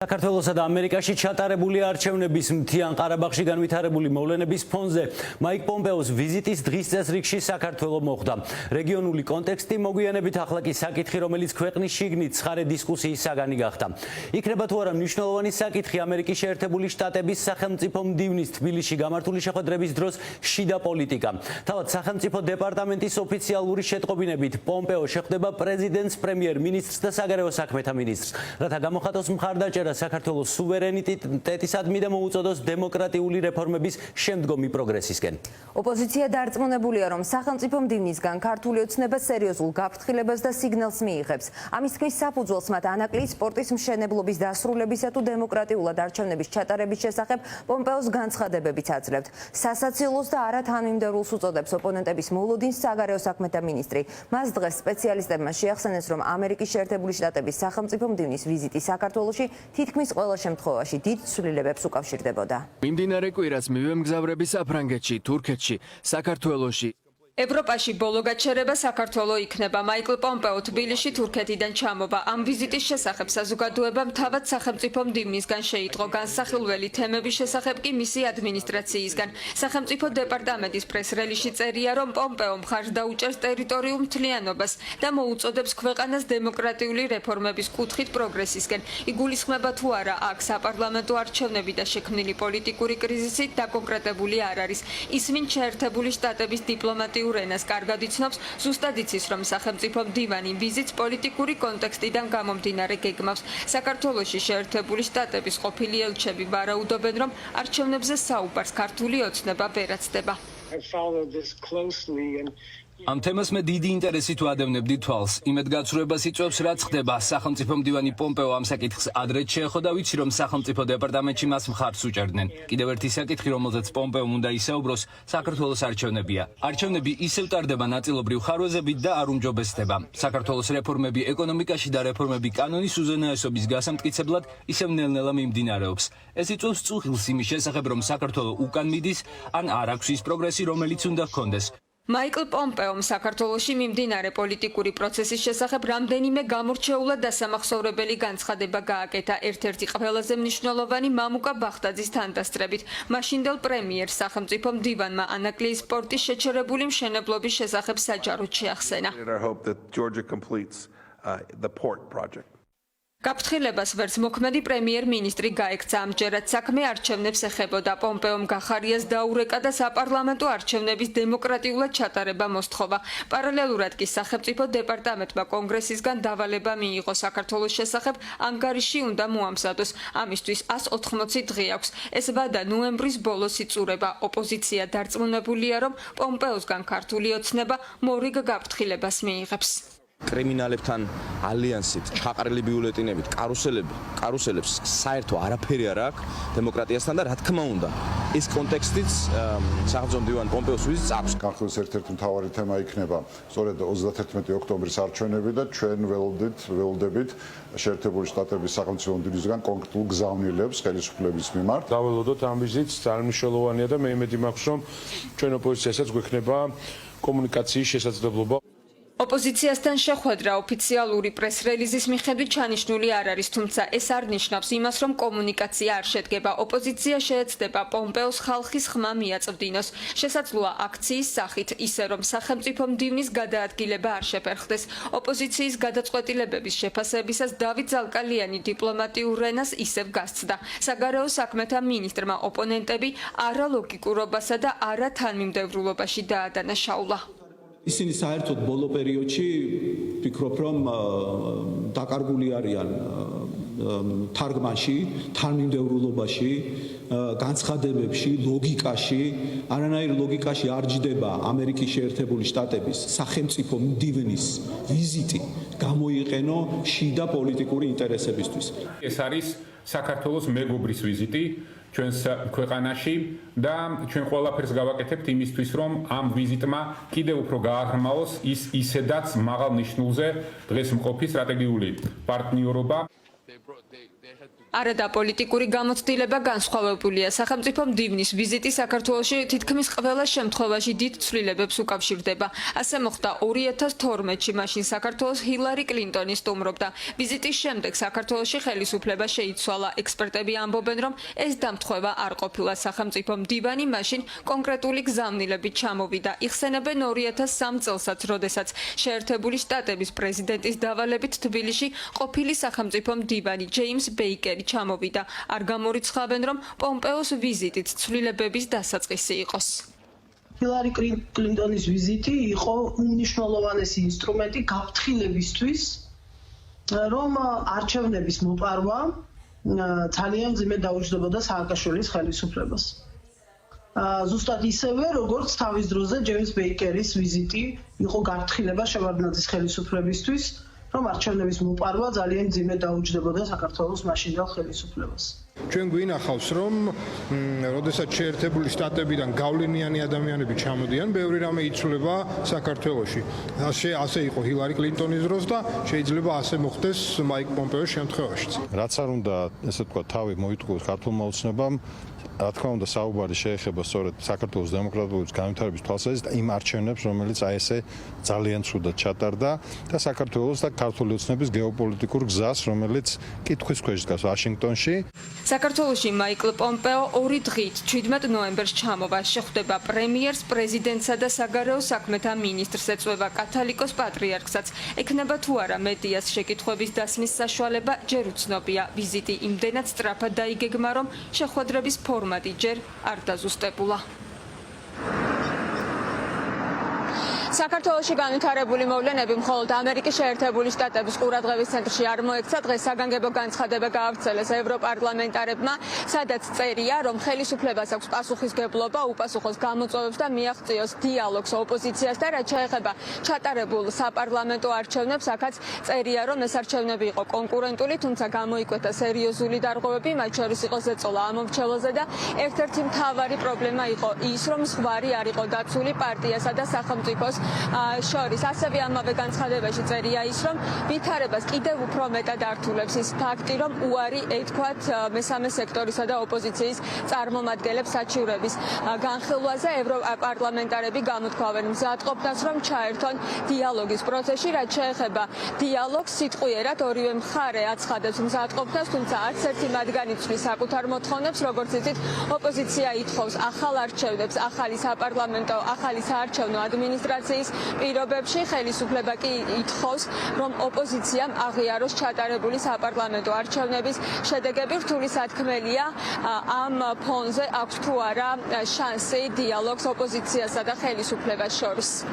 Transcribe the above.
საქართველოსა და ამერიკაში ჩატარებული არჩევნების მთიან ყარაბაღში განვითარებული მოვლენების ფონზე მაიკ პომპეოს ვიზიტის დღის წესრიგში საქართველო მოხვდა. რეგიონული კონტექსტი მოგვიანებით ახლა კი საკითხი, რომელიც ქვეყნის შიგნით ცხარე დისკუსიის საგანი გახდა. იქნება თუ არა მნიშვნელოვანი საკითხი ამერიკის შეერთებული შტატების სახელმწიფო მდივნის თბილისში გამართული შეხვედრების დროს შიდა პოლიტიკა. თავად სახელმწიფო დეპარტამენტის ოფიციალური შეტყობინებით პომპეო შეხვდება პრეზიდენტს, პრემიერ-მინისტრს და საგარეო საქმეთა მინისტრს, რათა გამოხატოს მხარდაჭერა საქართველოს სუვერენიტეტისადმი და მოუწოდოს დემოკრატიული რეფორმების შემდგომი პროგრესისკენ. ოპოზიცია დარწმუნებულია, რომ სახელმწიფო მდივნისგან ქართული ოცნება სერიოზულ გაფრთხილებას და სიგნალს მიიღებს. ამის თქმის საფუძველს მათ ანაკლიის სპორტის მშენებლობის დასრულებისა თუ დემოკრატიულად არჩევნების ჩატარების შესახებ პომპეოს განცხადებებიც აძლევთ. სასაცილოს და არათანმიმდევრულს უწოდებს ოპონენტების მოლოდინს საგარეო საქმეთა მინისტრი. მას დღეს სპეციალისტებმა შეახსენეს, რომ ამერიკის შეერთებული შტატების სახელმწიფო მდივნის ვიზიტი საქართველოში თითქმის ყველა შემთხვევაში დიდ ცვლილებებს უკავშირდებოდა. მიმდინარე კვირას მივემგზავრები საფრანგეთში, თურქეთში, საქართველოში. ევროპაში ბოლო გაჩერება საქართველო იქნება. მაიკლ პომპეო თბილისში თურქეთიდან ჩამოვა. ამ ვიზიტის შესახებ საზოგადოებამ თავად სახელმწიფო მდივნისგან შეიტყო. განსახილველი თემების შესახებ კი მისი ადმინისტრაციისგან. სახელმწიფო დეპარტამენტის პრეს-რელიზში წერია, რომ პომპეო მხარს დაუჭერს ტერიტორიულ მთლიანობას და მოუწოდებს ქვეყანას დემოკრატიული რეფორმების კუთხით პროგრესისკენ. იგულისხმება თუ არა აქ საპარლამენტო არჩევნები და შექმნილი პოლიტიკური კრიზისი დაკონკრეტებული არ არის. ის ვინ შეერთებული შტატების დიპლომატიურ ენას კარგად იცნობს, ზუსტად იცის, რომ სახელმწიფო მდივანი ვიზიტს პოლიტიკური კონტექსტიდან გამომდინარე გეგმავს. საქართველოში შეერთებული შტატების ყოფილი ელჩები ვარაუდობენ, რომ არჩევნებზე საუბარს ქართული ოცნება ვერ აცდება. ამ თემას მე დიდი ინტერესით ვადევნებდი თვალს. იმედგაცრუებას იწვევს, რაც ხდება. სახელმწიფო მდივანი პომპეო ამ საკითხს ადრეც შეეხო და ვიცი, რომ სახელმწიფო დეპარტამენტში მას მხარს უჭერდნენ. კიდევ ერთი საკითხი, რომელზეც პომპეომ უნდა ისაუბროს, საქართველოს არჩევნებია. არჩევნები ისევ ტარდება ნაწილობრივ ხარვეზებით და არ უმჯობესდება. საქართველოს რეფორმები ეკონომიკაში და რეფორმები კანონის უზენაესობის გასამტკიცებლად ისევ ნელ-ნელა მიმდინარეობს. ეს იწვევს წუხილს იმის შესახებ, რომ საქართველო უკან მიდის, ან არ აქვს ის პროგრესი, რომელიც უნდა ჰქონდეს. მაიკლ პომპეომ საქართველოში მიმდინარე პოლიტიკური პროცესის შესახებ რამდენიმე გამორჩეულად დასამახსოვრებელი განცხადება გააკეთა. ერთ-ერთი ყველაზე მნიშვნელოვანი მამუკა ბახტაძის თანდასწრებით. მაშინდელ პრემიერს სახელმწიფო მდივანმა ანაკლიის სპორტის შეჩერებული მშენებლობის შესახებ საჯაროდ შეახსენა. გაფრთხილებას ვერც მოქმედი პრემიერ-მინისტრი გაექცა. ამჯერად საქმე არჩევნებს ეხებოდა. პომპეომ გახარიას დაურეკა და საპარლამენტო არჩევნების დემოკრატიულად ჩატარება მოსთხოვა. პარალელურად კი სახელმწიფო დეპარტამენტმა კონგრესისგან დავალება მიიღო საქართველოს შესახებ ანგარიში უნდა მოამზადოს. ამისთვის 180 დღე აქვს. ეს ვადა ნოემბრის ბოლოს იწურება. ოპოზიცია დარწმუნებულია, რომ პომპეოსგან ქართული ოცნება მორიგ გაფრთხილებას მიიღებს. კრიმინალებთან ალიანსით, ჩაყრილი ბიულეტინებით, კარუსელებს საერთო არაფერი არ აქვს დემოკრატიასთან და რა თქმა უნდა, ეს კონტექსტიც სახელმწიფო მდივან პომპეოს ვიზიტს აქვს. ქართლის ერთ-ერთი მთავარი თემა იქნება სწორედ 31 ოქტომბრის არჩევნები და ჩვენ ველოდებით შეერთებული შტატების სახელმწიფო მდივნისგან კონკრეტულ გზავნილებს ხელისუფლების მიმართ. დაველოდოთ ამ ვიზიტს, ძალიან მნიშვნელოვანია და მე იმედი მაქვს, რომ ჩვენ ოპოზიციასაც გვექნება კომუნიკაციის შესაძლებლობა. ოპოზიციასთან შეხვედრა ოფიციალური პრეს-რელიზის მიხედვით ჩანიშნული არ არის, თუმცა ეს არ ნიშნავს იმას, რომ კომუნიკაცია არ შედგება. ოპოზიცია შეეცდება პომპეოს ხალხის ხმა მიაწვდინოს. შესაძლოა აქციის სახით, ისე რომ სახელმწიფო მდივნის გადაადგილება არ შეფერხდეს. ოპოზიციის გადაწყვეტილებების შეფასებისას დავით ზალკალიანი დიპლომატიურ ენას ისევ გასცდა. საგარეო საქმეთა მინისტრმა ოპონენტები არალოგიკურობასა და არათანმიმდევრულობაში დაადანაშაულა. ისინი საერთოდ ბოლო პერიოდში ვფიქრობ, რომ დაკარგული არიან თარგმანში, თანმიმდევრულობაში, განცხადებებში, ლოგიკაში. არანაირ ლოგიკაში არ ჯდება ამერიკის შეერთებული შტატების სახელმწიფო მდივნის ვიზიტი გამოიყენო შიდა პოლიტიკური ინტერესებისთვის. ეს არის საქართველოს მეგობრის ვიზიტი ჩვენს ქვეყანაში და ჩვენ ყველაფერს გავაკეთებთ იმისთვის, რომ ამ ვიზიტმა კიდევ უფრო გააღრმაოს ის ისედაც მაღალ ნიშნულზე დღეს მყოფი სტრატეგიული პარტნიორობა. არადაპოლიტიკური გამოცდილება განსხვავებულია. სახელმწიფო მდივნის ვიზიტი საქართველოში თითქმის ყველა შემთხვევაში დიდ ცვლილებებს უკავშირდება. ასე მოხდა 2012-ში, მაშინ საქართველოს ჰილარი კლინტონი სტუმრობდა. ვიზიტის შემდეგ საქართველოში ხელისუფლება შეიცვალა. ექსპერტები ამბობენ, რომ ეს დამთხვევა არ ყოფილა. სახელმწიფო მდივანი მაშინ კონკრეტული გზავნილებით ჩამოვიდა. იხსენებენ 2003 წელსაც, როდესაც შეერთებული შტატების პრეზიდენტის დავალებით თბილისში ყოფილი სახელმწიფო მდივანი ჯეიმს ბეიკერი ჩამოვიდა. არ გამორიცხავენ, რომ პომპეოს ვიზიტით ცვლილებების დასაწყისი იყოს. ჰილარი კლინტონის ვიზიტი იყო უმნიშვნელოვანესი ინსტრუმენტი გაფრთხილებისთვის, რომ არჩევნების მოპარვა ძალიან მძიმედ დაუჯდებოდა სააკაშვილის ხელისუფლებას. ზუსტად ისევე, როგორც თავის დროზე ჯეიმს ბეიკერის ვიზიტი იყო გაფრთხილება შევარდნაძის ხელისუფლებისთვის, რომ არჩევნების მოპარვა ძალიან მძიმედ დაუჯდებოდა საქართველოს მაშინდელ ხელისუფლებას. ჩვენ გვინახავს, რომ როდესაც შეერთებული შტატებიდან გავლენიანი ადამიანები ჩამოდიან, ბევრი რამე იცვლება საქართველოში. ასე იყო ჰილარი კლინტონის დროს და შეიძლება ასე მოხდეს მაიკ პომპეოს შემთხვევაშიც. რაც არ უნდა, ესე ვთქვათ, თავი მოიტყუოს ქართულმა ოცნებამ, რა თქმა უნდა, საუბარი შეეხება სწორედ საქართველოს დემოკრატიული განვითარების თვალსაზრისით იმ არჩევნებს, რომელიც აი ესე ძალიან ცუდად ჩატარდა და საქართველოს და ქართული ოცნების გეოპოლიტიკურ გზას, რომელიც კითხვის ქვეშ დგას ვაშინგტონში. საქართველოში მაიკლ პომპეო 2 დღით 17 ნოემბერს ჩამოვა. შეხვდება პრემიერს, პრეზიდენტსა და საგარეო საქმეთა მინისტრს, ეწვევა კათალიკოს პატრიარქსაც. ექნება თუ არა მედიას შეკითხვების დასმის საშუალება, ჯერ უცნობია. ვიზიტი იმდენად სწრაფად დაიგეგმა, რომ შეხვედრების ფორმატი ჯერ არ დაზუსტებულა. საქართველოში განვითარებული მოვლენები მხოლოდ ამერიკის შეერთებული შტატების ყურადღების ცენტრში არ მოექცა. დღეს საგანგებო განცხადება გაავრცელეს ევროპარლამენტარებმა, სადაც წერია, რომ ხელისუფლებას აქვს პასუხისგებლობა უპასუხოს გამოწვევებს და მიაღწიოს დიალოგს ოპოზიციასთან, რაც შეეხება ჩატარებულ საპარლამენტო არჩევნებს. აქაც წერია, რომ ეს არჩევნები იყო კონკურენტული, თუმცა გამოიკვეთა სერიოზული დარღვევები, მათ შორის იყო ზეწოლა ამომრჩევლზე და ერთ-ერთი მთავარი პრობლემა იყო ის, რომ ზღვარი არ იყო დაცული პარტიასა და სახელმწიფოს შორის. ასევე ამავე განცხადებაში წერია ის, რომ ვითარებას კიდევ უფრო მეტად ართულებს ის ფაქტი, რომ უარი ეთქვათ მესამე სექტორისა და ოპოზიციის წარმომადგენლებს საჩივრების განხილვაზე. ევროპარლამენტარები გამოთქვავენ მზადყოფნას, რომ ჩაერთონ დიალოგის პროცესში, რაც შეეხება დიალოგს სიტყვიერად ორივე მხარე აცხადებს მზადყოფნას, თუმცა არც ერთი მათგანი ცვლის საკუთარ მოთხოვნებს, როგორც იცით, ოპოზიცია ითხოვს ახალ არჩევნებს, ახალი საპარლამენტო, ახალი საარჩევნო ადმინისტრაციის პირობებში. ხელისუფლება კი ითხოვს, რომ ოპოზიციამ აღიაროს ჩატარებული საპარლამენტო არჩევნების შედეგები. რთული სათქმელია, ამ ფონზე აქვს თუ არა შანსი დიალოგს ოპოზიციასა და ხელისუფლებას შორის.